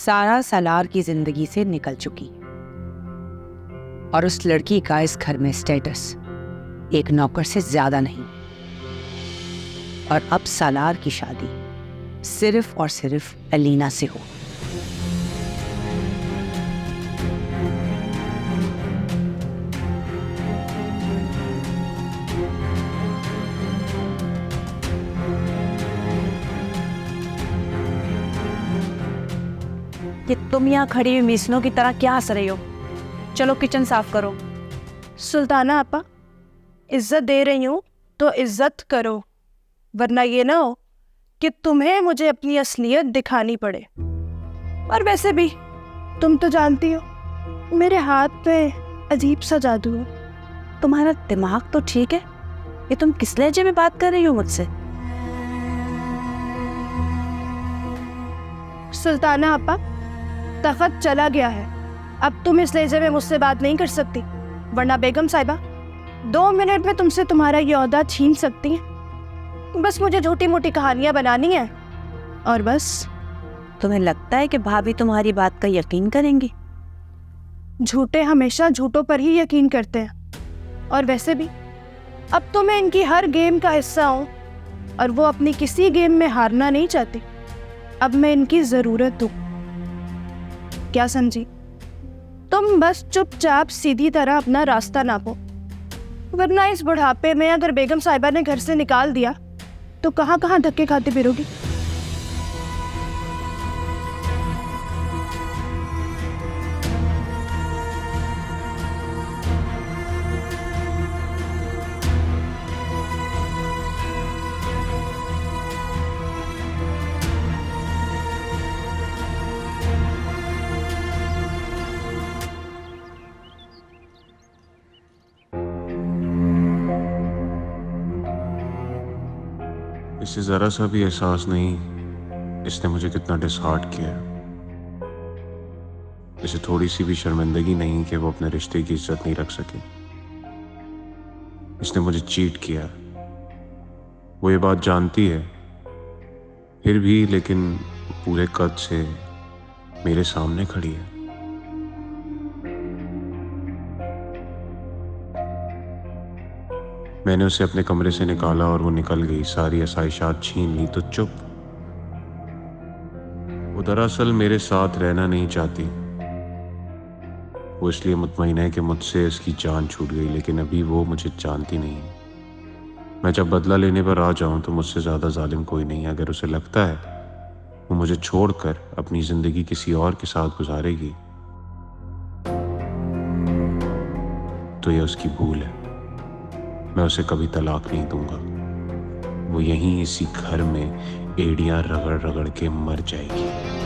सारा सालार की जिंदगी से निकल चुकी और उस लड़की का इस घर में स्टेटस एक नौकर से ज्यादा नहीं। और अब सालार की शादी सिर्फ और सिर्फ अलीना से हो। कि तुम यहाँ खड़ी हुई मिसलों की तरह क्या हंस रही हो? चलो किचन साफ करो। सुल्ताना आपा, इज्जत दे रही हूँ तो इज्जत करो, वरना ये ना हो कि तुम्हें मुझे अपनी असलियत दिखानी पड़े। और वैसे भी तुम तो जानती हो मेरे हाथ पे अजीब सा जादू है। तुम्हारा दिमाग तो ठीक है, ये तुम किस लहजे में बात कर रही हो मुझसे? सुल्ताना आपा, तख्त चला गया है, अब तुम इस लहजे में मुझसे बात नहीं कर सकती, वरना बेगम साहिबा 2 मिनट में तुमसे तुम्हारा ये ओहदा छीन सकती हैं। बस मुझे झूठी मोटी कहानियां बनानी है और बस। तुम्हें लगता है कि भाभी तुम्हारी बात का यकीन करेंगी? झूठे हमेशा झूठों पर ही यकीन करते हैं। और वैसे भी अब तो मैं इनकी हर गेम का हिस्सा हूँ और वो अपनी किसी गेम में हारना नहीं चाहती। अब मैं इनकी ज़रूरत हूँ। क्या समझी? तुम बस चुपचाप सीधी तरह अपना रास्ता नापो, वरना इस बुढ़ापे में अगर बेगम साहिबा ने घर से निकाल दिया तो कहाँ कहाँ धक्के खाते फिरोगी। इसे जरा सा भी एहसास नहीं इसने मुझे कितना डिसहार्ट किया। इसे थोड़ी सी भी शर्मिंदगी नहीं कि वो अपने रिश्ते की इज्जत नहीं रख सके। इसने मुझे चीट किया, वो ये बात जानती है, फिर भी लेकिन पूरे कद से मेरे सामने खड़ी है। मैंने उसे अपने कमरे से निकाला और वो निकल गई, सारी आसाइशात छीन ली तो चुप। वो दरअसल मेरे साथ रहना नहीं चाहती। वो इसलिए मुतमईन है कि मुझसे इसकी जान छूट गई, लेकिन अभी वो मुझे जानती नहीं। मैं जब बदला लेने पर आ जाऊं तो मुझसे ज़्यादा जालिम कोई नहीं। अगर उसे लगता है वो मुझे छोड़कर अपनी ज़िंदगी किसी और के साथ गुजारेगी तो ये उसकी भूल है। मैं उसे कभी तलाक नहीं दूंगा। वो यहीं इसी घर में एड़ियां रगड़ रगड़ के मर जाएगी।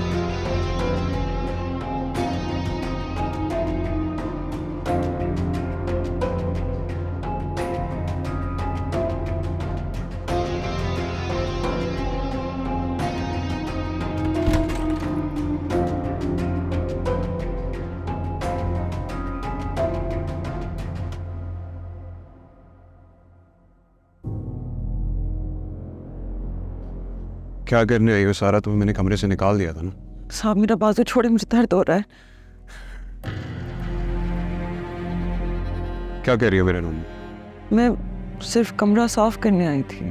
क्या करने आई हो सारा? तुम्हें मैंने कमरे से निकाल दिया था ना। साहब मेरा बाजू छोड़े, मुझे दर्द हो रहा है। क्या कह रही हो मेरे रूम में? मैं सिर्फ कमरा साफ करने आई थी।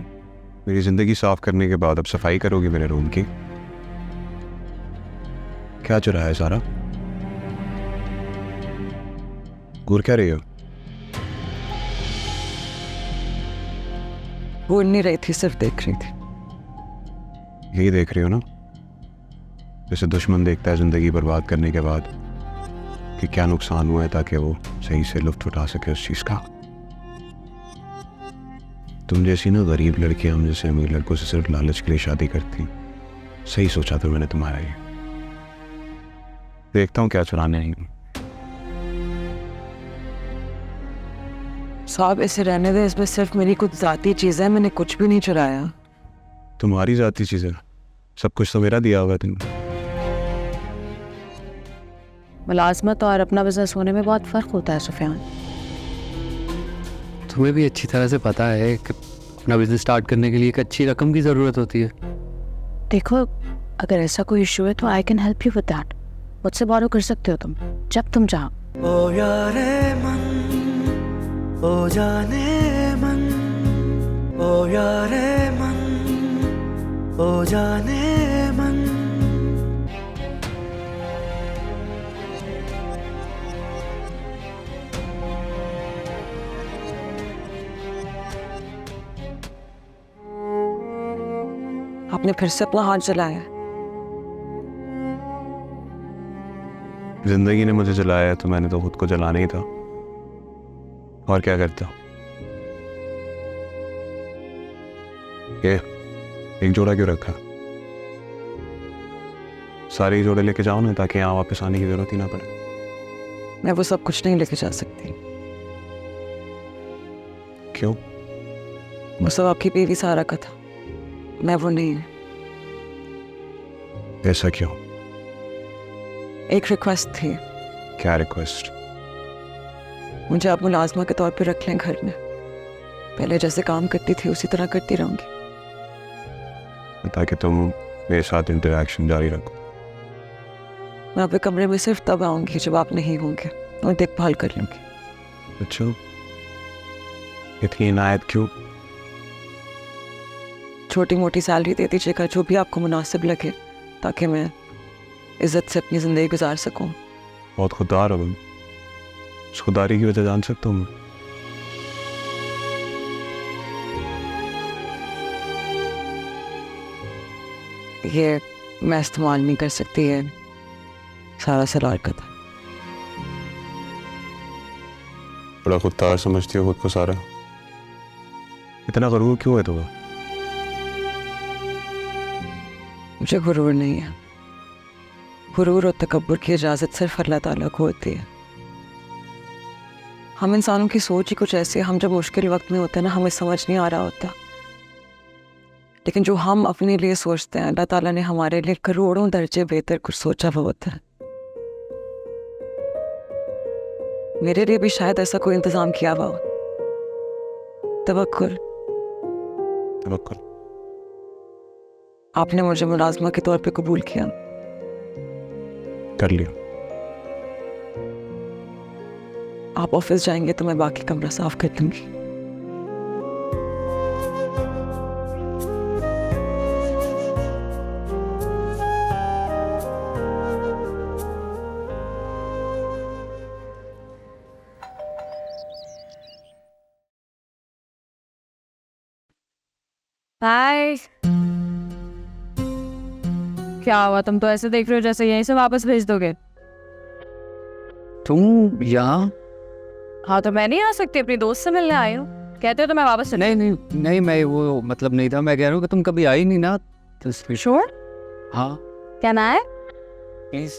मेरी जिंदगी साफ करने के बाद अब सफाई करोगी मेरे रूम की? क्या चुराया है सारा? घूर क्या रही हो? घूर नहीं रही थी, सिर्फ देख रही थी। यही देख रही हो ना, जैसे दुश्मन देखता है जिंदगी बर्बाद करने के बाद कि क्या नुकसान हुआ है, ताकि वो सही से लुत्फ उठा सके उस चीज का। तुम जैसी ना गरीब लड़कियां हम जैसे अमीर लड़कों से सिर्फ लालच के लिए शादी करती। सही सोचा था मैंने तुम्हारा ये। देखता हूँ क्या चुराने आई हूँ। साहब इसे रहने दे, इसमें सिर्फ मेरी कुछ जाती चीजें हैं, मैंने कुछ भी नहीं चुराया। तुम्हारी जाती चीजें? सब कुछ तो मेरा दिया होगा तुमने। मुलाजमत और अपना बिजनेस होने में बहुत फ़र्क होता है सुफियान। तुम्हें भी अच्छी तरह से पता है कि अपना बिजनेस स्टार्ट करने के लिए एक अच्छी रकम की ज़रूरत होती है। देखो, अगर ऐसा कोई इशू है तो I can help you with that. मुझसे बोरो कर सकते हो तुम जब तुम चाहो। ओ यारे मन, ओ जाने मन, ओ यारे मन, ओ जाने मन। आपने फिर से अपना हाथ जलाया। जिंदगी ने मुझे जलाया है तो मैंने तो खुद को जलाना ही था, और क्या करता। ये एक जोड़ा क्यों रखा? सारे जोड़े लेके जाओ ना, ताकि यहाँ वापस आने की जरूरत ही ना पड़े। मैं वो सब कुछ नहीं लेके जा सकती। क्यों? वो सब आपकी बीवी सारा का था, मैं वो नहीं हूँ। ऐसा क्यों? एक रिक्वेस्ट थी। क्या रिक्वेस्ट? मुझे आप मुलाजमा के तौर पे रख लें घर में। पहले जैसे काम करती थी उसी तरह करती रहूंगी। ताकि तुम मेरे साथ इंटरेक्शन जारी रखो। मैं आपके कमरे में सिर्फ तब आऊंगी जब आप नहीं होंगे, और देखभाल कर लूंगी। अच्छा, इतनी इनायत क्यों? छोटी मोटी सैलरी दे दीजिएगा, जो भी आपको मुनासिब लगे, ताकि मैं इज्जत से अपनी ज़िंदगी गुजार सकूं। बहुत खुददार हो तुम। उस खुददारी की वजह जान सकता हूँ मैं? ये मैं इस्तेमाल नहीं कर सकती है, सारा सलार का था। बड़ा खुददार समझती हो खुद को सारा। इतना गरूर क्यों है तुम्हें? मुझे गुरूर नहीं है। गुरूर और तकब्बुर की इजाज़त सिर्फ अल्लाह ताला को होती है। हम इंसानों की सोच ही कुछ ऐसी है, हम जब मुश्किल वक्त में होते हैं ना, हमें समझ नहीं आ रहा होता, लेकिन जो हम अपने लिए सोचते हैं, अल्लाह ताला ने हमारे लिए करोड़ों दर्जे बेहतर कुछ सोचा हुआ होता है। मेरे लिए भी शायद ऐसा कोई इंतज़ाम किया हुआ हो। तवक्कुल। तवक्कुल। आपने मुझे मुलाजमा के तौर पे कबूल किया। कर लिया। आप ऑफिस जाएंगे तो मैं बाकी कमरा साफ कर दूंगी। हाय, क्या हुआ? तुम तो ऐसे देख रहे हो जैसे यहीं से वापस भेज दोगे। तुम यहाँ? हाँ, तो मैं नहीं आ सकती, अपनी दोस्त से मिलने आई हूँ। कहते हो तो मैं वापस चली। नहीं नहीं नहीं, मैं वो मतलब नहीं था। मैं कह रहा हूँ कि तुम कभी आई नहीं ना, तो श्योर? हाँ क्या ना है? प्लीज।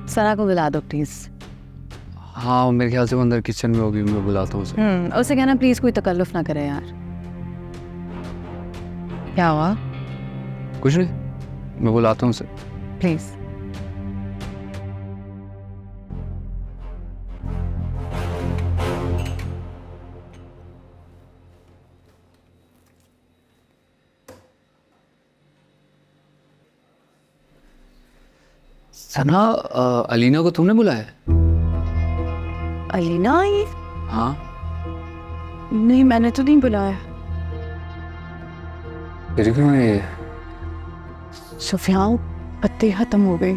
सना को बुला दो प्लीज। हाँ, मेरे ख्याल से वो अंदर किचन में होगी, मैं बुलाता हूँ उसे। उसे कहना प्लीज कोई तकल्लुफ ना करे यार। क्या हुआ? कुछ नहीं, मैं बुलाता हूँ उसे। प्लीज। सना, अलीना को तुमने बुलाया? अलीना आई? हाँ। नहीं, मैंने तो नहीं बुलाया। फिर क्यों है? सुफियान, पत्ते खत्म हो गए।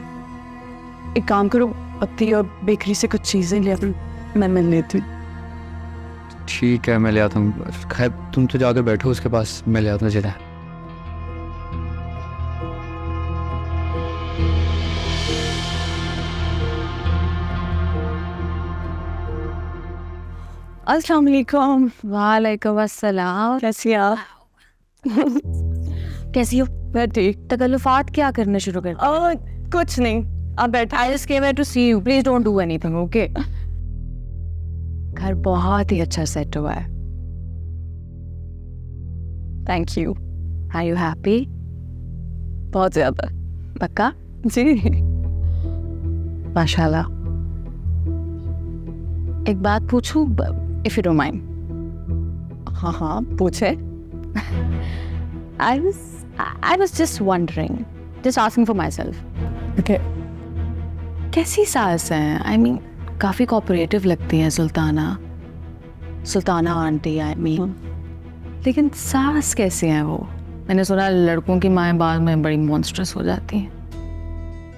एक काम करो, पत्ती और बेकरी से कुछ चीजें ले आओ, मैं मिल लेती हूँ। ठीक है, मैं ले आता हूँ। खैर तुम तो जाकर बैठो उसके पास, मैं ले आता हूँ। चला अस्सलाम वालेकुम। वालेकुम अस्सलाम। कैसी आप? कैसी हो? मैं ठीक। तकल्लुफात क्या करने शुरू कर? कुछ नहीं, आप बैठ। I just came here to see you, please don't do anything, okay? घर बहुत ही अच्छा सेट हुआ है। Thank you. Are you happy? बहुत ज्यादा। पक्का? जी। माशाल्लाह। एक बात पूछूं, इफ यू डोंट माइंड। हाँ हाँ पूछे। I was just wondering, just asking for myself. Okay. कैसी सास हैं? I mean, काफ़ी कोऑपरेटिव लगती हैं सुल्ताना आंटी I mean. लेकिन सास कैसे हैं वो? मैंने सुना लड़कों की माएँ बाद में बड़ी मॉन्स्ट्रस हो जाती हैं।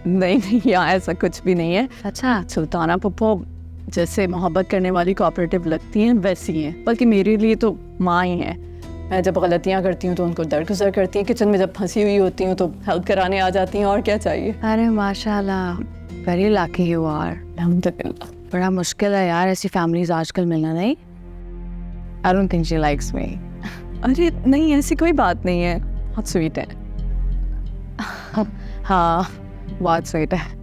नहीं यहाँ ऐसा कुछ भी नहीं है। अच्छा। सुल्ताना पप्पो जैसे मोहब्बत करने वाली कोऑपरेटिव लगती हैं वैसी हैं, बल्कि मेरे लिए तो माँ ही हैं। मैं जब गलतियाँ करती हूँ तो उनको दरगुजर करती हैं, किचन में जब फंसी हुई होती हूँ तो हेल्प कराने आ जाती हैं, और क्या चाहिए। अरे माशाल्लाह, वेरी लकी यू आर। अल्हम्दुलिल्लाह। बड़ा मुश्किल है यार ऐसी फैमिलीज आजकल मिलना, नहीं? I don't think she likes me. अरे नहीं, ऐसी कोई बात नहीं है, बहुत स्वीट है। हाँ बहुत स्वीट है।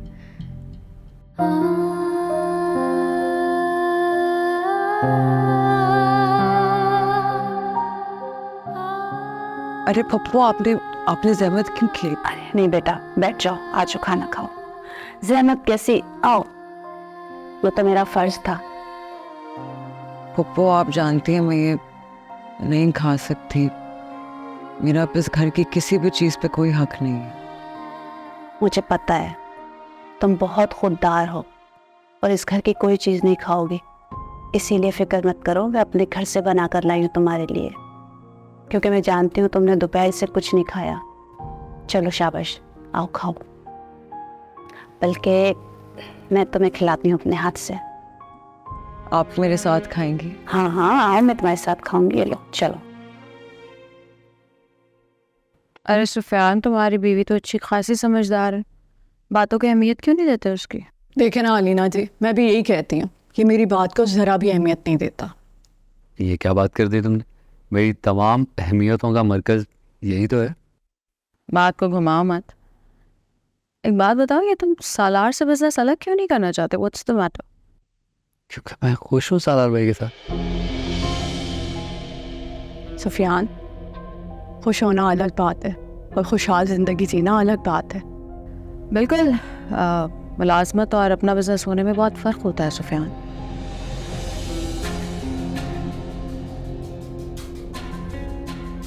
अरे पप्पू, आपने जहमत क्यों की? अरे नहीं बेटा, बैठ जाओ, आज खाना खाओ। जहमत कैसी, आओ, वो तो मेरा फर्ज था। पप्पू आप जानती हैं मैं ये नहीं खा सकती। मेरा अब इस घर की किसी भी चीज़ पे कोई हक नहीं है। मुझे पता है तुम बहुत खुददार हो और इस घर की कोई चीज़ नहीं खाओगी, इसीलिए फिक्र मत करो, मैं अपने घर से बना कर लाई हूँ तुम्हारे लिए, क्योंकि मैं जानती हूँ तुमने दोपहर से कुछ नहीं खाया। चलो शाबाश, आओ खाओ, बल्कि मैं तुम्हें खिलाती हूँ अपने हाथ से। आप मेरे साथ खाएंगी? हाँ हाँ आओ, मैं तुम्हारे साथ खाऊंगी। ये लो चलो। अरे सुफियान, तुम्हारी बीवी तो अच्छी खासी समझदार है, बातों की अहमियत क्यों नहीं देते उसकी? देखे ना अलीना जी, मैं भी यही कहती हूँ कि मेरी बात को ज़रा भी अहमियत नहीं देता। ये क्या बात कर दी तुमने? मेरी तमाम अहमियतों का मरकज़ यही तो है। बात को घुमाओ मत। एक बात बताओ, ये तुम सालार से बिजनेस अलग क्यों नहीं करना चाहते? What's the matter? क्योंकि मैं खुश हूँ सालार भाई के साथ। सुफियान, खुश होना अलग बात है और खुशहाल ज़िंदगी जीना अलग बात है। बिल्कुल, मुलाजमत और अपना बिजनेस होने में बहुत फ़र्क होता है सुफियान।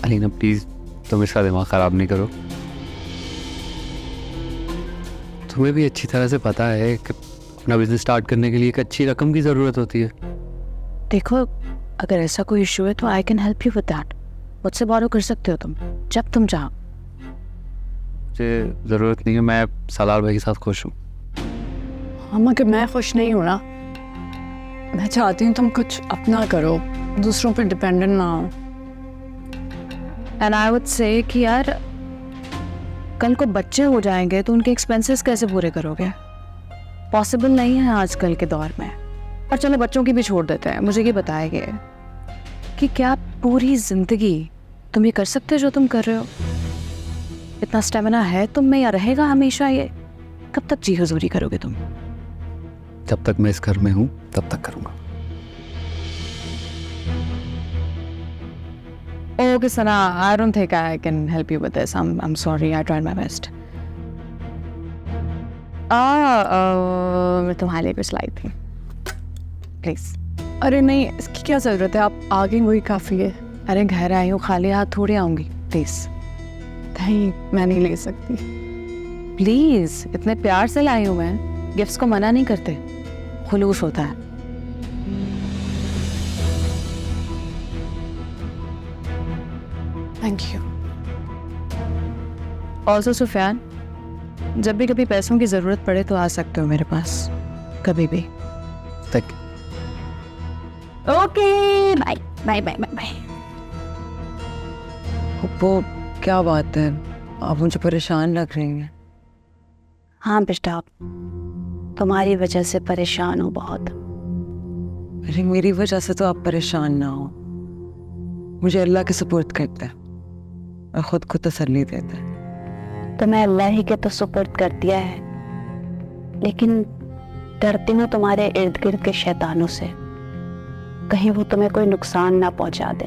अलीना प्लीज़, तुम इसका दिमाग ख़राब नहीं करो। तुम्हें भी अच्छी तरह से पता है कि अपना बिजनेस स्टार्ट करने के लिए एक अच्छी रकम की ज़रूरत होती है। देखो, अगर ऐसा कोई इशू है तो I can help you with that. मुझसे बोरो कर सकते हो तुम जब तुम चाहो। मुझे ज़रूरत नहीं है, मैं सालार भाई के साथ खुश हूँ। हाँ मगर मैं खुश नहीं हूँ ना। मैं चाहती हूँ तुम कुछ अपना करो, दूसरों पर डिपेंडेंट ना हो। एंड आई वुड से कि यार कल को बच्चे हो जाएंगे तो उनके एक्सपेंसेस कैसे पूरे करोगे? पॉसिबल नहीं है आजकल के दौर में। और चलो बच्चों की भी छोड़ देते हैं, मुझे ये बताया गया है कि क्या पूरी ज़िंदगी तुम ये कर सकते हो जो तुम कर रहे हो? इतना स्टेमिना है तुम में या रहेगा हमेशा ये? कब तक जी हुजूरी करोगे तुम? जब तक मैं इस घर में हूँ तब तक करूँगा। Okay, Sana, I don't think I can help you with this. I'm sorry. I tried my best. मैं तुम्हारे लिए कुछ लाई थी। Please. अरे नहीं, इसकी क्या ज़रूरत है, आप आगे वही काफ़ी है। अरे घर आई हूँ, खाली हाथ थोड़ी आऊँगी। प्लीज़। नहीं, मैं नहीं ले सकती। प्लीज़, इतने प्यार से लाई हूँ मैं। गिफ्ट्स को मना नहीं करते, खुलूस होता है। Thank you. ऑल्सो सुफियान, जब भी कभी पैसों की ज़रूरत पड़े तो आ सकते हो मेरे पास, कभी भी। तक okay, bye bye bye bye bye. Pappu क्या बात है, आप मुझे परेशान लग रही हैं। हाँ बेटा, तुम्हारी वजह से परेशान हूँ बहुत। अरे मेरी वजह से तो आप परेशान ना हो, मुझे अल्लाह के सुपुर्द करता है और खुद को तसल्ली देता है। तो मैं अल्लाह ही के तो सुपुर्द कर दिया है, लेकिन डरती हूँ तुम्हारे इर्द गिर्द के शैतानों से, कहीं वो तुम्हें कोई नुकसान ना पहुंचा दे।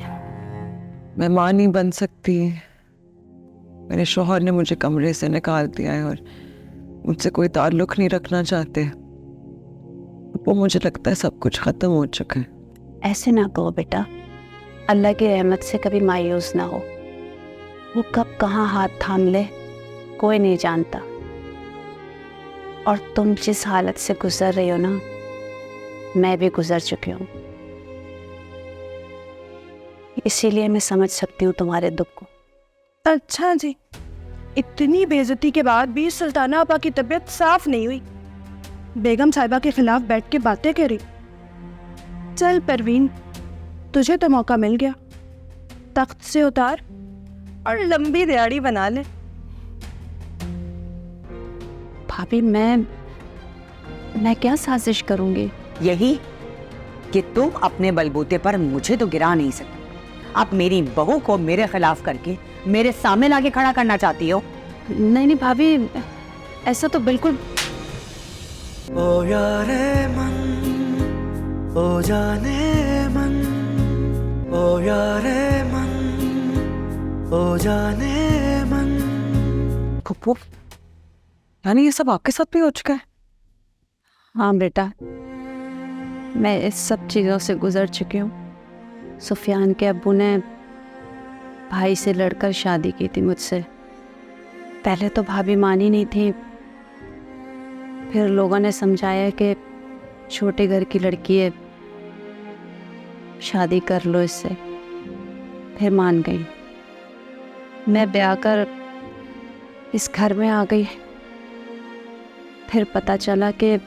मैं माँ नहीं बन सकती, मेरे शौहर ने मुझे कमरे से निकाल दिया है और मुझसे कोई ताल्लुक नहीं रखना चाहते। वो मुझे लगता है सब कुछ खत्म हो चुका है। ऐसे ना कहो बेटा, अल्लाह की रहमत से कभी मायूस ना हो। वो कब कहाँ हाथ थाम ले कोई नहीं जानता। और तुम जिस हालत से गुजर रही हो ना, मैं भी गुजर चुकी हूँ, इसीलिए मैं समझ सकती हूँ तुम्हारे दुख को। अच्छा जी, इतनी बेइज्जती के बाद भी सुल्ताना आपा की तबीयत साफ नहीं हुई। बेगम साहिबा के खिलाफ बैठ के बातें करी। चल परवीन, तुझे तो मौका मिल गया, तख्त से उतार और लंबी दिहाड़ी बना ले। भाभी मैं क्या साजिश करूंगी? यही कि तुम अपने बलबूते पर मुझे तो गिरा नहीं सकती। आप मेरी बहू को मेरे खिलाफ करके मेरे सामने लाके खड़ा करना चाहती हो। नहीं नहीं भाभी, ऐसा तो बिल्कुल। ओ यारे मन, ओ जाने मन, ओ यारे मन, ओ जाने मन। फुप्पू, यानी ये सब आपके साथ भी हो चुका है? हाँ बेटा, मैं इस सब चीज़ों से गुजर चुकी हूँ। सुफियान के अब्बू ने भाई से लड़कर शादी की थी मुझसे। पहले तो भाभी मानी नहीं थी, फिर लोगों ने समझाया कि छोटे घर की लड़की है, शादी कर लो इससे। फिर मान गई। मैं ब्याह कर इस घर में आ गई। फिर पता चला कि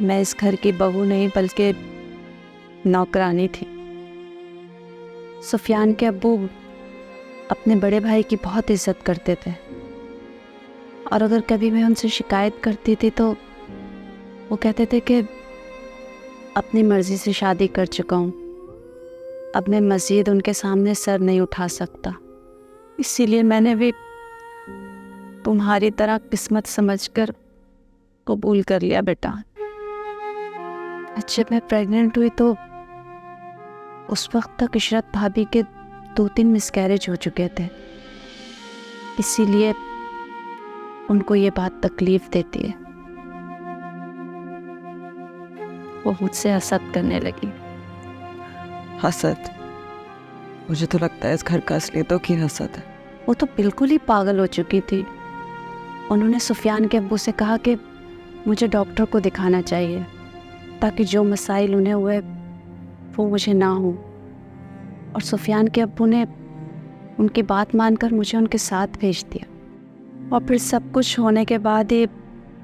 मैं इस घर की बहू नहीं बल्कि नौकरानी थी। सुफियान के अब्बू अपने बड़े भाई की बहुत इज्जत करते थे, और अगर कभी मैं उनसे शिकायत करती थी तो वो कहते थे कि अपनी मर्जी से शादी कर चुका हूँ, अब मैं मज़ीद उनके सामने सर नहीं उठा सकता। इसीलिए मैंने भी तुम्हारी तरह किस्मत समझकर कबूल कर लिया बेटा। जब मैं प्रेग्नेंट हुई तो उस वक्त तक इशरत भाभी के 2-3 मिसकैरेज हो चुके थे, इसीलिए उनको ये बात तकलीफ देती है। वो मुझसे हसद करने लगी। हसद? मुझे तो लगता है इस घर का असली तो की हसद है। वो तो बिल्कुल ही पागल हो चुकी थी। उन्होंने सुफियान के अब्बू से कहा कि मुझे डॉक्टर को दिखाना चाहिए ताकि जो मसाइल उन्हें हुए वो मुझे ना हो। और सुफियान के अब्बू ने उनकी बात मानकर मुझे उनके साथ भेज दिया। और फिर सब कुछ होने के बाद ही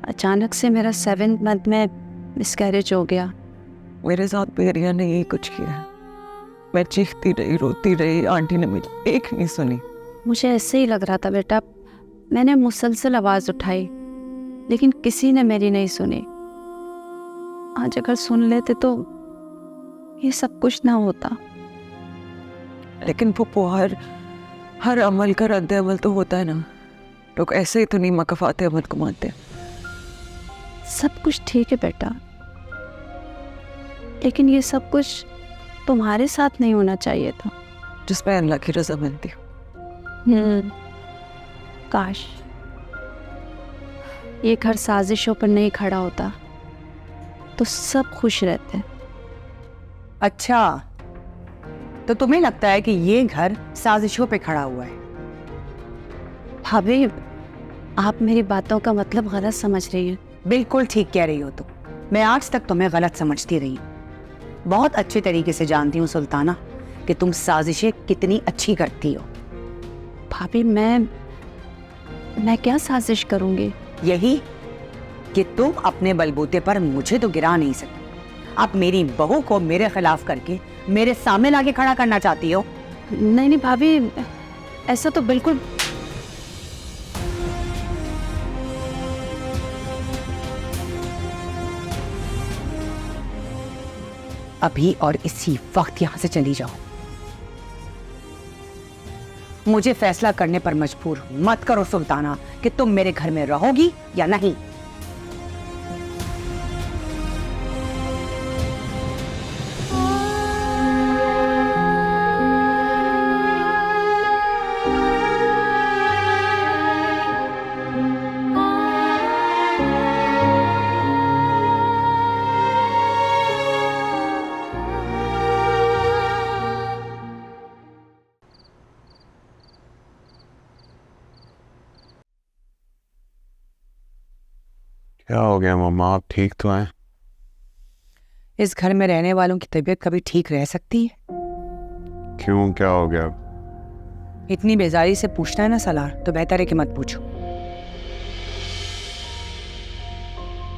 अचानक से मेरा 7th मंथ में मिसकैरेज हो गया। मेरे साथ भी रिया ने यही कुछ किया। मैं चीखती रही, रोती रही, आंटी ने मेरी एक नहीं सुनी। मुझे ऐसे ही लग रहा था बेटा। मैंने मुसलसल आवाज़ उठाई लेकिन किसी ने मेरी नहीं सुनी। आज अगर सुन लेते तो ये सब कुछ ना होता। लेकिन पप्पू, हर अमल का रद्द अमल तो होता है ना। लोग ऐसे ही तो नहीं मकफाते अमल को मानते। सब कुछ ठीक है बेटा, लेकिन ये सब कुछ तुम्हारे साथ नहीं होना चाहिए था। जिसमें अल्लाह की रजा मिलती। काश ये घर साजिशों पर नहीं खड़ा होता तो सब खुश रहते। अच्छा, तो तुम्हें लगता है कि ये घर साजिशों पे खड़ा हुआ है? भाभी, आप मेरी बातों का मतलब गलत समझ रही हैं। बिल्कुल ठीक कह रही हो तुम। मैं आज तक तुम्हें गलत समझती रही हूँ। बहुत अच्छे तरीके से जानती हूँ सुल्ताना कि तुम साजिशें कितनी अच्छी करती हो। भाभी, मैं क्या साजिश करूंगी? यही कि तुम अपने बलबूते पर मुझे तो गिरा नहीं सकती। आप मेरी बहू को मेरे खिलाफ करके मेरे सामने लाके खड़ा करना चाहती हो। नहीं नहीं भाभी, ऐसा तो बिल्कुल। अभी और इसी वक्त यहां से चली जाओ। मुझे फैसला करने पर मजबूर हूं। मत करो सुल्ताना कि तुम मेरे घर में रहोगी या नहीं। क्या हो गया मम्मा, आप ठीक तो हैं? इस घर में रहने वालों की तबीयत कभी ठीक रह सकती है? क्यों, क्या हो गया? इतनी बेजारी से पूछना है ना सलार, तो बेहतर है कि मत पूछो।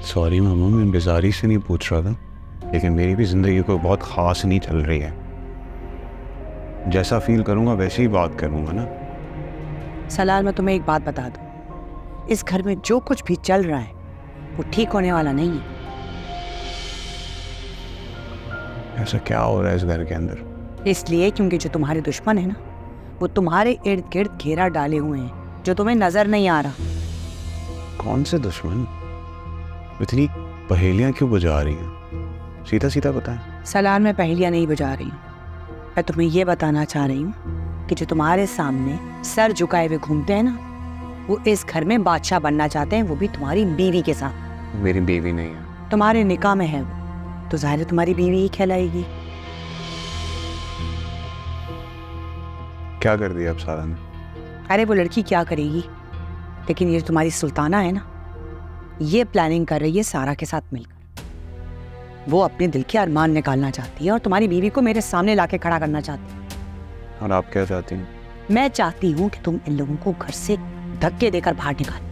सॉरी मम्मा, मैं बेजारी से नहीं पूछ रहा था, लेकिन मेरी भी ज़िंदगी कोई बहुत ख़ास नहीं चल रही है। जैसा फील करूँगा वैसे ही बात करूँगा ना। सलार, मैं तुम्हें एक बात बता दूं, इस घर में जो कुछ भी चल रहा है वो ठीक होने वाला नहीं है। ऐसा क्या हो रहा है इस घर के अंदर? इसलिए क्योंकि जो तुम्हारे दुश्मन है ना, वो तुम्हारे इर्द गिर्द घेरा डाले हुए हैं, जो तुम्हें नजर नहीं आ रहा। कौन से दुश्मन? इतनी पहेलियाँ क्यों बुझा रही हैं? सीधा सीधा बताएं। सलार, मैं पहेलियां नहीं बुझा रही हूँ, मैं तुम्हें ये बताना चाह रही हूँ कि जो तुम्हारे सामने सर झुकाए हुए घूमते हैं ना, वो इस घर में बादशाह बनना चाहते हैं, वो भी तुम्हारी बीवी के साथ। मेरी बीवी नहीं है। तुम्हारे निकाह में है वो, तो जाहिर है तुम्हारी बीवी ही कहलाएगी। क्या कर दिया अब सारा ने? अरे वो लड़की क्या करेगी, लेकिन ये तुम्हारी सुल्ताना है ना, ये प्लानिंग कर रही है सारा के साथ मिलकर। वो अपने दिल के अरमान निकालना चाहती है और तुम्हारी बीवी को मेरे सामने लाके खड़ा करना चाहती है। और आप क्या चाहती हैं? मैं चाहती हूँ कि तुम इन लोगों को घर से धक्के देकर बाहर निकालो।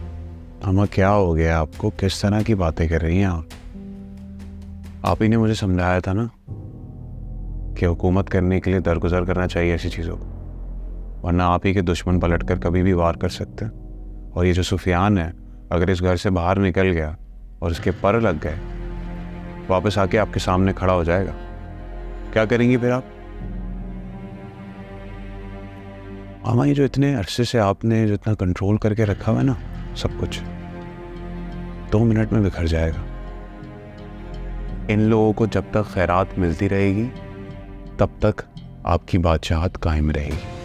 अम्मा क्या हो गया आपको, किस तरह की बातें कर रही हैं आप? आप ही ने मुझे समझाया था ना कि हुकूमत करने के लिए दरगुजर करना चाहिए ऐसी चीज़ों को, वरना आप ही के दुश्मन पलटकर कभी भी वार कर सकते हैं। और ये जो सुफियान है, अगर इस घर से बाहर निकल गया और इसके पर लग गए, वापस आके आपके सामने खड़ा हो जाएगा, क्या करेंगी फिर आप? मामा, ये जो इतने अरसे से आपने जो इतना कंट्रोल करके रखा हुआ है ना सब कुछ, 2 मिनट में बिखर जाएगा। इन लोगों को जब तक खैरात मिलती रहेगी तब तक आपकी बादशाहत कायम रहेगी।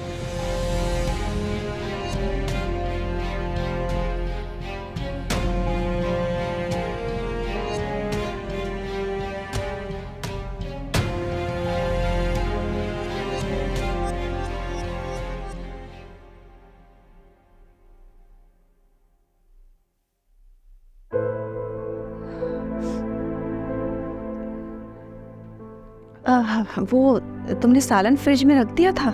वो तुमने सालन फ्रिज में रख दिया था?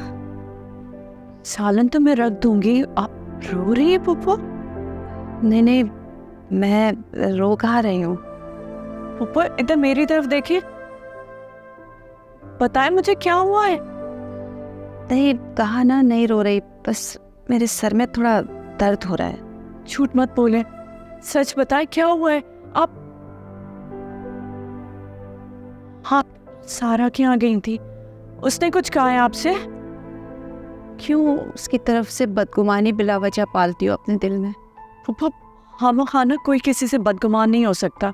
सालन तो मैं रख दूंगी। आप रो रही है पुप्पो? नहीं नहीं, मैं रो कहाँ रही हूँ। पुप्पो इधर मेरी तरफ देखिए, बताए मुझे क्या हुआ है। नहीं कहा ना, नहीं रो रही, बस मेरे सर में थोड़ा दर्द हो रहा है। झूठ मत बोले, सच बताए क्या हुआ है। आप हाँ, सारा के यहाँ गई थी, उसने कुछ कहा है आपसे? क्यों उसकी तरफ से बदगुमानी बिला वजह पालती हो अपने दिल में? पुप्पो हम खाना कोई किसी से बदगुमान नहीं हो सकता।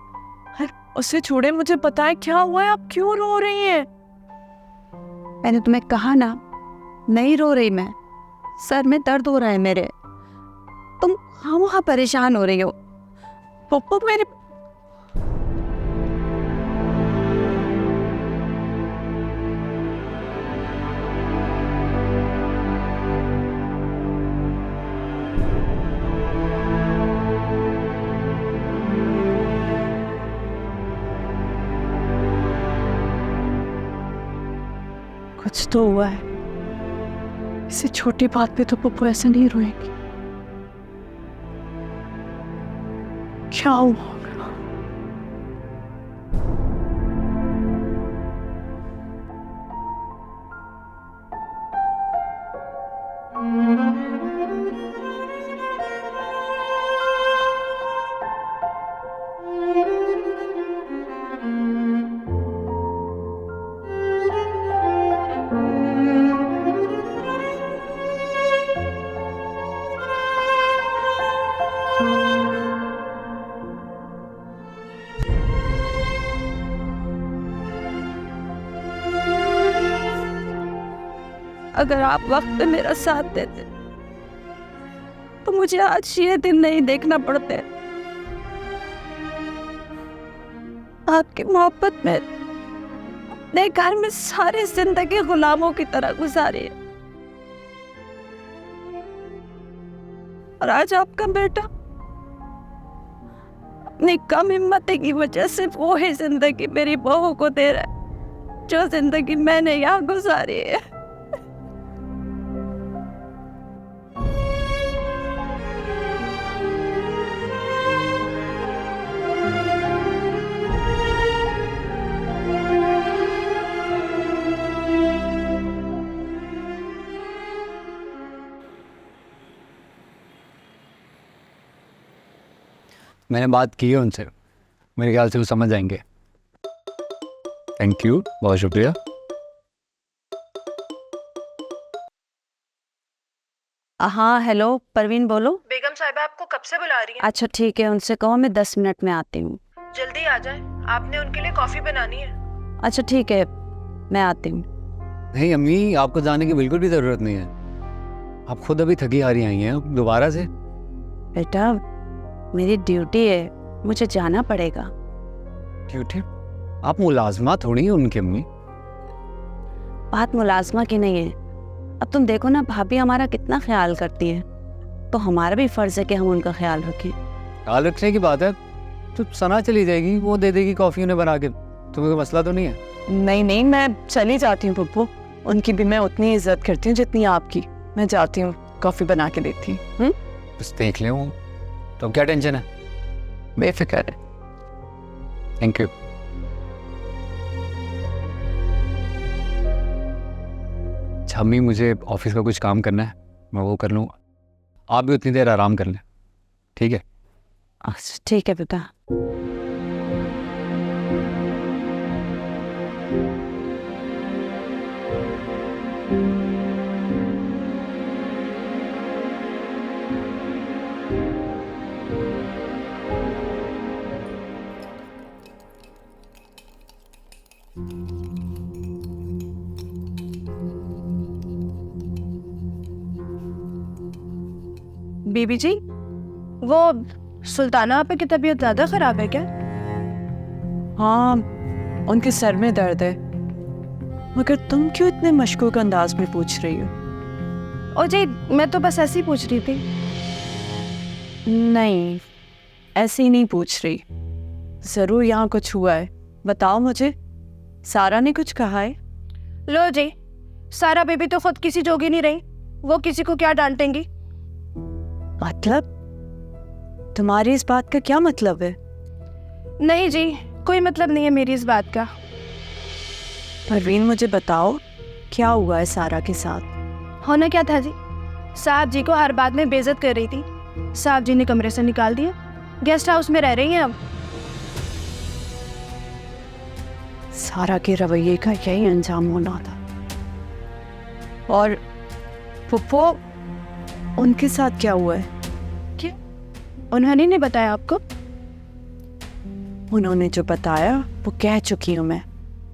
हर उसे छोड़े, मुझे बताए क्या हुआ है, आप क्यों रो रही हैं? मैंने तुम्हें कहा ना, नहीं रो रही मैं, सर में दर्द हो रहा है मेरे। तुम खामोखा परेशान हो रही हो। पुप्पो मेरे कुछ तो हुआ है, इसी छोटी बात पे तो पप्पू ऐसे नहीं रोएंगी। क्या हुआ? अगर आप वक्त पे मेरा साथ देते तो मुझे आज ये दिन नहीं देखना पड़ते। आपकी मोहब्बत में अपने घर में सारी जिंदगी गुलामों की तरह गुजारी है, और आज आपका बेटा अपनी कम हिम्मती की वजह से वो ही जिंदगी मेरी बहू को दे रहा है जो जिंदगी मैंने यहाँ गुजारी है। मैंने बात की है उनसे, मेरे ख्याल से वो समझ जाएंगे। थैंक यू, बहुत शुक्रिया। हाँ हेलो परवीन बोलो। बेगम साहिबा आपको कब से बुला रही हैं? अच्छा ठीक है, उनसे कहो मैं 10 मिनट में आती हूँ। जल्दी आ जाए, आपने उनके लिए कॉफी बनानी है। अच्छा ठीक है, मैं आती हूँ। नहीं अम्मी, आपको जाने की बिल्कुल भी ज़रूरत नहीं है। आप खुद अभी थकी हारी आई हैं, दोबारा से। बेटा मेरी ड्यूटी है, मुझे जाना पड़ेगा। ड्यूटी? आप मुलाजमा थोड़ी हैं उनकी अम्मी। बात मुलाजमा की नहीं है। अब तुम देखो ना भाभी हमारा कितना ख्याल करती है, तो हमारा भी फर्ज है कि हम उनका ख्याल रखें। ख्याल रखने की बात है तो सना चली जाएगी, वो दे देगी कॉफ़ी उन्हें बना के, तुम्हें कोई मसला तो नहीं है? नहीं नहीं, मैं चली जाती हूँ पप्पू, उनकी भी मैं उतनी इज्जत करती हूँ जितनी आपकी। मैं जाती हूँ, कॉफ़ी बना के देती हूँ। बस देख ले वो, तो क्या टेंशन है? बेफिक्र है। Thank you. अच्छा अम्मी, मुझे ऑफिस का कुछ काम करना है, मैं वो कर लूँगा। आप भी उतनी देर आराम कर लें, ठीक है? अच्छा ठीक है बेटा। बीबी जी, वो सुल्ताना आपा की तबीयत ज़्यादा ख़राब है क्या? हाँ, उनके सर में दर्द है। मगर तुम क्यों इतने मशकूक अंदाज में पूछ रही हो? ओ जी, मैं तो बस ऐसे ही पूछ रही थी। नहीं, ऐसे ही नहीं पूछ रही। ज़रूर यहाँ कुछ हुआ है, बताओ मुझे। सारा ने कुछ कहा है? लो जी, सारा बेबी तो खुद किसी जोगी नहीं रही, वो किसी को क्या डांटेंगी। मतलब? तुम्हारी इस बात का क्या मतलब है? नहीं जी, कोई मतलब नहीं है मेरी इस बात का। परवीन मुझे बताओ, क्या हुआ है सारा के साथ? होना क्या था जी, साहब जी को हर बात में बेइज्जत कर रही थी। साहब जी ने कमरे से निकाल दिया, गेस्ट हाउस में रह रही हैं अब। सारा के रवैये का यही अंजाम होना था। और फुप्पो, उनके साथ क्या हुआ है? क्या उन्होंने नहीं बताया आपको? उन्होंने जो बताया वो कह चुकी हूँ मैं।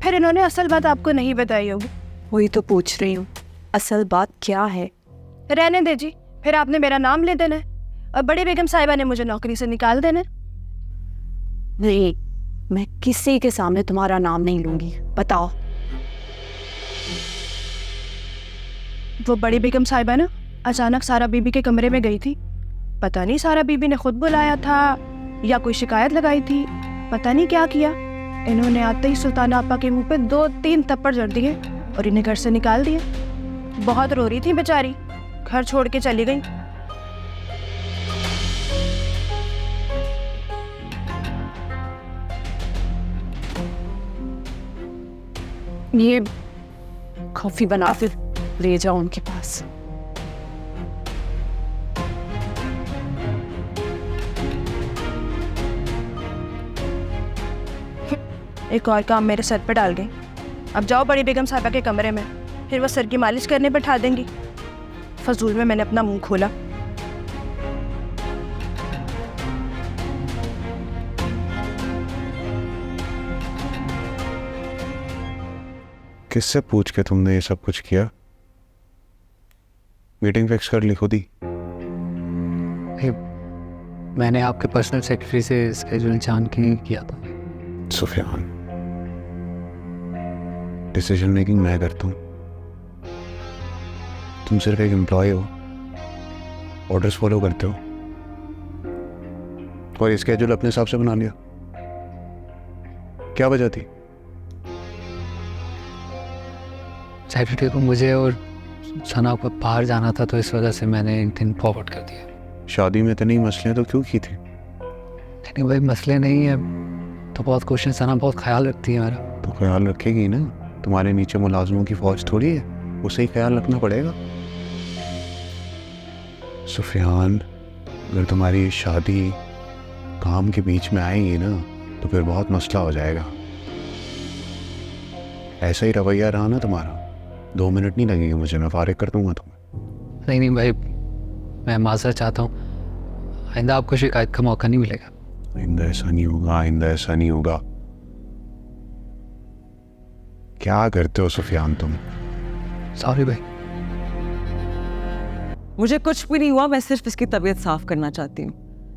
फिर इन्होंने असल बात आपको नहीं बताई होगी। वही तो पूछ रही हूँ, असल बात क्या है? रहने दे जी, फिर आपने मेरा नाम ले देना है और बड़ी बेगम साहिबा ने मुझे नौकरी से निकाल देना है। नहीं, मैं किसी के सामने तुम्हारा नाम नहीं लूंगी। बताओ। वो बड़ी बेगम साहिबा ना अचानक सारा बीबी के कमरे में गई थी। पता नहीं सारा बीबी ने खुद बुलाया था या कोई शिकायत लगाई थी, पता नहीं क्या किया। इन्होंने आते ही सुल्ताना आपा के मुंह पे 2-3 थप्पड़ जड़ दिए और इन्हें घर से निकाल दिया। बहुत रो रही थी बेचारी, घर छोड़ के चली गई। ये कॉफी बना फिर ले जाओ उनके पास। एक और काम मेरे सर पे डाल गई। अब जाओ बड़ी बेगम साहिबा के कमरे में, फिर वो सर की मालिश करने बैठा देंगी। फजूल में मैंने अपना मुंह खोला। किससे पूछ के तुमने ये सब कुछ किया? मीटिंग फिक्स कर ली खुद ही? मैंने आपके पर्सनल सेक्रेटरी से स्केड्यूल जान के किया था। सुफियान, डिसीजन मेकिंग मैं करता हूँ, तुम सिर्फ एक एम्प्लॉय हो, ऑर्डर्स फॉलो करते हो। और स्केड्यूल अपने हिसाब से बना लिया। क्या वजह थी? सैटरडे को मुझे और सना को बाहर जाना था, तो इस वजह से मैंने एक दिन फॉरवर्ड कर दिया। शादी में इतनी मसले तो क्यों की थी? नहीं भाई, मसले नहीं है तो बहुत क्वेश्चन, सना बहुत ख्याल रखती है मेरा। तो ख्याल रखेगी ना, तुम्हारे नीचे मुलाजमों की फौज थोड़ी है, उसे ही ख्याल रखना पड़ेगा। सुफियान, अगर तुम्हारी शादी काम के बीच में आएगी ना तो फिर बहुत मसला हो जाएगा। ऐसा ही रवैया रहा ना तुम्हारा, 2 मिनट नहीं लगेंगे मुझे, मैं फारिग कर दूंगा तुम्हें। नहीं भाई, मैं माजरत चाहता हूँ, आइंदा आपको शिकायत का मौका नहीं मिलेगा। आइंदा ऐसा नहीं होगा, आइंदा ऐसा नहीं होगा। क्या करते हो सुफियान तुम? सॉरी भाई। मुझे कुछ भी नहीं हुआ, मैं सिर्फ इसकी तबीयत साफ करना चाहती हूँ,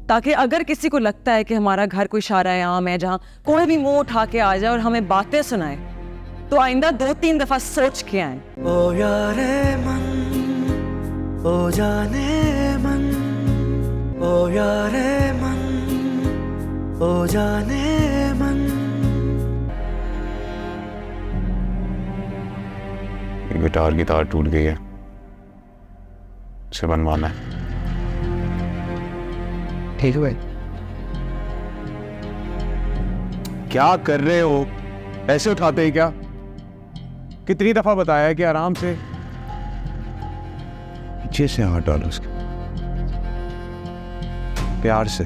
ताकि अगर किसी को लगता है कि हमारा घर कोई शारा-ए-आम है जहाँ कोई भी मुंह उठा के आ जाए और हमें बातें सुनाए, तो आइंदा 2-3 दफा सोच के आए। ओ यारे मन, ओ जाने मन, ओ यारे मन, ओ जाने मन। गिटार की तार टूट गई है, उसे बनवाना है। ठीक है भाई। क्या कर रहे हो? ऐसे उठाते ही क्या? कितनी दफा बताया है कि आराम से। पीछे से हाथ डालो उसके, प्यार से।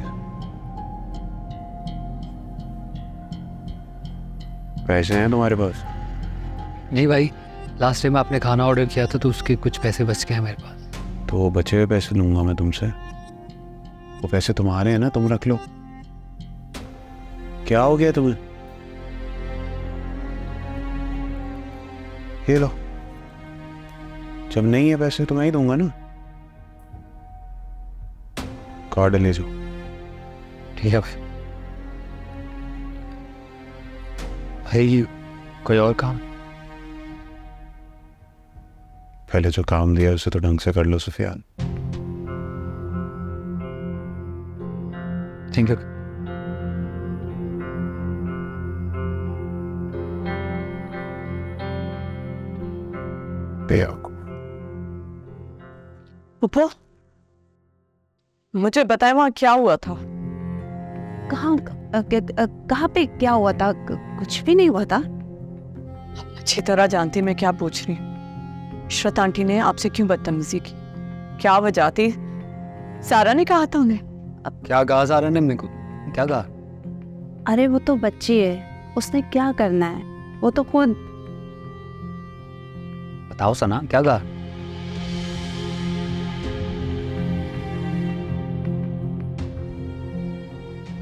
पैसे हैं तुम्हारे पास? नहीं भाई, लास्ट टाइम आपने खाना ऑर्डर किया था तो उसके कुछ पैसे बच गए हैं मेरे पास। तो बचे हुए पैसे लूंगा मैं तुमसे, वो पैसे तुम्हारे हैं ना, तुम रख लो। क्या हो गया तुम्हें? ये लो, जब नहीं है पैसे तो मैं ही दूंगा ना। कार्ड ले जाओ। ठीक है भाई। भाई कोई और काम? पहले जो काम दिया उसे तो ढंग से कर लो सुफियान। Thank you. पप्पू, मुझे बताए वहां क्या हुआ था? कहाँ पे क्या हुआ था? कुछ भी नहीं हुआ था। अच्छी तरह जानती मैं क्या पूछ रही हूँ। इशरत आंटी ने आपसे क्यों बदतमीजी की? क्या वजह थी? सारा ने कहा था उन्हें। क्या कहा सारा ने? मेरे को क्या कहा? अरे वो तो बच्ची है, उसने क्या करना है, वो तो खुद। बताओ सना, क्या कहा?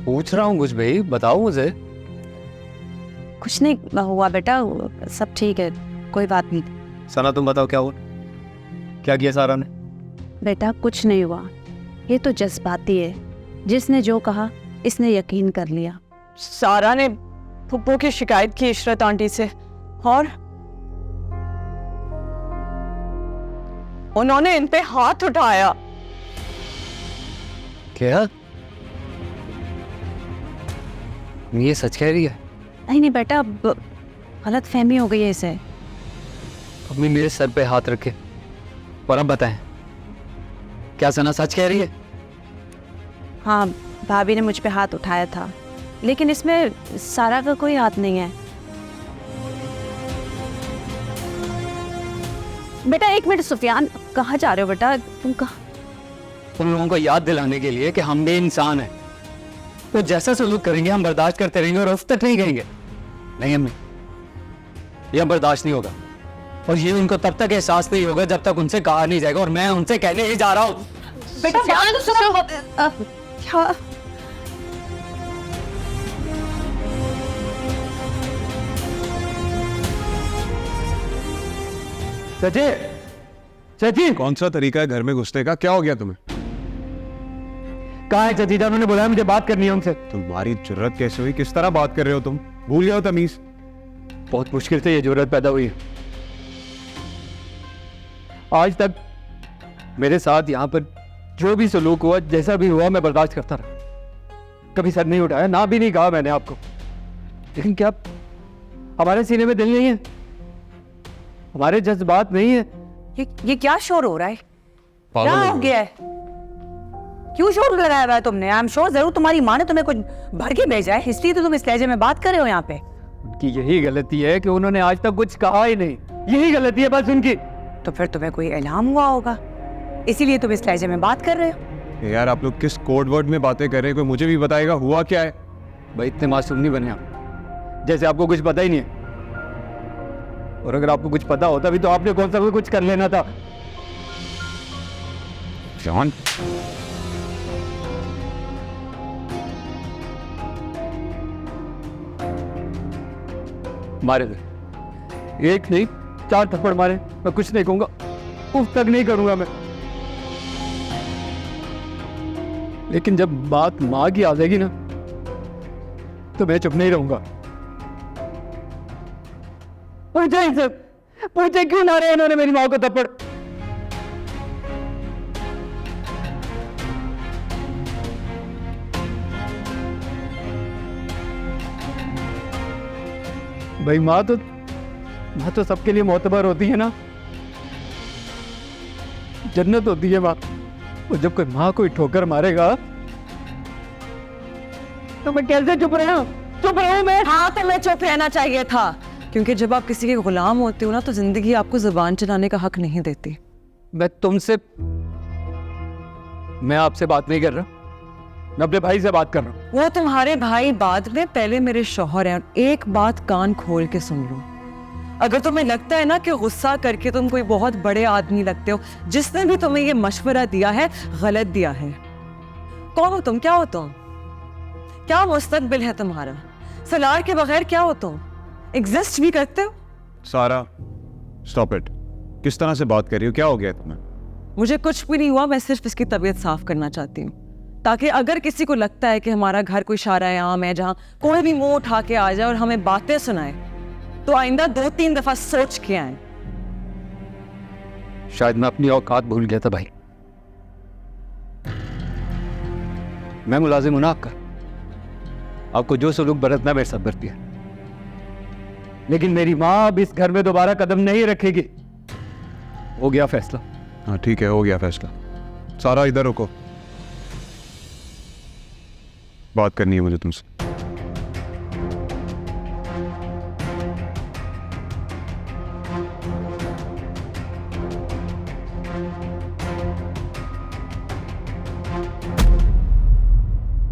पूछ रहा हूँ कुछ भाई, बताओ मुझे। कुछ नहीं हुआ बेटा, सब ठीक है, कोई बात नहीं। सना तुम बताओ क्या हुआ? क्या किया सारा ने? बेटा कुछ नहीं हुआ, ये तो जज्बाती है, जिसने जो कहा इसने यकीन कर लिया। सारा ने पप्पू की शिकायत की इशरत आंटी से और उन्होंने इन पे हाथ उठाया। क्या ये सच कह रही है? नहीं बेटा, अब गलत फहमी हो गई है इसे। अम्मी मेरे सर पे हाथ रखे और अब बताएं, क्या सना सच कह रही है? हाँ, भाभी ने मुझ पे हाथ उठाया था, लेकिन इसमें सारा का कोई हाथ नहीं है। बेटा 1 मिनट, सुफियान कहाँ जा रहे हो बेटा? तुम कहाँ? तुम लोगों को याद दिलाने के लिए कि हम भी इंसान हैं, तो जैसा सलूक करेंगे हम बर्दाश्त करते रहेंगे और उस तक नहीं कहेंगे। नहीं अम्मी, यह बर्दाश्त नहीं होगा, और ये उनको तब तक एहसास नहीं होगा जब तक उनसे कहा नहीं जाएगा, और मैं उनसे कहने ही जा रहा हूँ। बेटा क्या? सची, सची कौन सा तरीका है घर में घुसने का? क्या हो गया तुम्हें? कहाँ है चचीजा? उन्होंने बोला मुझे बात करनी है उनसे। तुम्हारी जुर्रत कैसे हुई? किस तरह बात कर रहे हो तुम? भूल जाओ तमीज। बहुत मुश्किल से ये जरूरत पैदा हुई है। आज तक मेरे साथ यहाँ पर जो भी सलूक हुआ, जैसा भी हुआ, मैं बर्दाश्त करता रहा, कभी सर नहीं उठाया, ना भी नहीं कहा मैंने आपको, लेकिन क्या हमारे सीने में दिल नहीं है, हमारे जज्बात नहीं है? ये क्या शोर हो रहा है? क्या हो गया है? क्यों शोर लगाया हुआ है तुमने? आई एम श्योर जरूर तुम्हारी माँ ने तुम्हें कुछ भर के भेजा है, इसलिए तो तुम इस लहजे में बात कर रहे हो यहाँ पे। उनकी यही गलती है कि उन्होंने आज तक कुछ कहा ही नहीं, यही गलती है बस उनकी। तो फिर तुम्हें कोई इल्हाम हुआ होगा, इसीलिए तुम इस लहजे में बात कर रहे हो। यार आप लोग किस कोड वर्ड में बातें कर रहे हैं, कोई मुझे भी बताएगा हुआ क्या है? भाई इतने मासूम नहीं बने आप, जैसे आपको कुछ पता ही नहीं है। और अगर आपको कुछ पता होता भी तो आपने कौन सा कुछ कर लेना था। जॉन, मारे थे, एक नहीं 4 थप्पड़ मारे, मैं कुछ नहीं कहूंगा, उफ तक नहीं करूंगा मैं। लेकिन जब बात माँ की आ जाएगी ना, तो मैं चुप नहीं रहूंगा। पूछे इनसे, पूछे क्यों ना रहे इन्होंने मेरी माँ को थप्पड़। भाई माँ तो सबके लिए मोतबर होती है ना, जन्नत होती है माँ। और जब कोई माँ कोई ठोकर मारेगा तो मैं कैसे चुप रहा हूँ? चुप रहा हूँ मैं? हाँ, तो मैं चुप रहना चाहिए था, क्योंकि जब आप किसी के गुलाम होते हो ना, तो जिंदगी आपको जुबान चलाने का हक नहीं देती। मैं आपसे बात नहीं कर रहा, मैं अपने भाई से बात कर रहा हूँ। वो तुम्हारे भाई बाद में, पहले मेरे शौहर हैं। और एक बात कान खोल के सुन लो, अगर तुम्हें लगता है ना कि गुस्सा करके तुम कोई बहुत बड़े आदमी लगते हो, जिसने भी तुम्हें ये मशवरा दिया है गलत दिया है। कौन हो तुम? क्या हो तुम? क्या मुस्तकबिल है तुम्हारा? सलार के बगैर क्या हो तुम? एग्जिस्ट भी करते हो? सारा स्टॉप इट, किस तरह से बात कर रही हो? क्या हो गया तुम्हें? मुझे कुछ भी नहीं हुआ, मैं सिर्फ इसकी तबीयत साफ करना चाहती हूँ, ताकि अगर किसी को लगता है कि हमारा घर कोई शारा आम है जहाँ कोई भी मुंह उठा के आ जाए और हमें बातें सुनाए, तो आइंदा 2-3 दफा सोच के आए। शायद मैं अपनी औकात भूल गया था भाई। मैं मुलाजिम हूं ना आपका, आपको जो सलूक बरतना मेरे साथ बरती है, लेकिन मेरी माँ अब इस घर में दोबारा कदम नहीं रखेगी। हो गया फैसला। हाँ ठीक है, हो गया फैसला। सारा इधर रुको, बात करनी है मुझे तुमसे।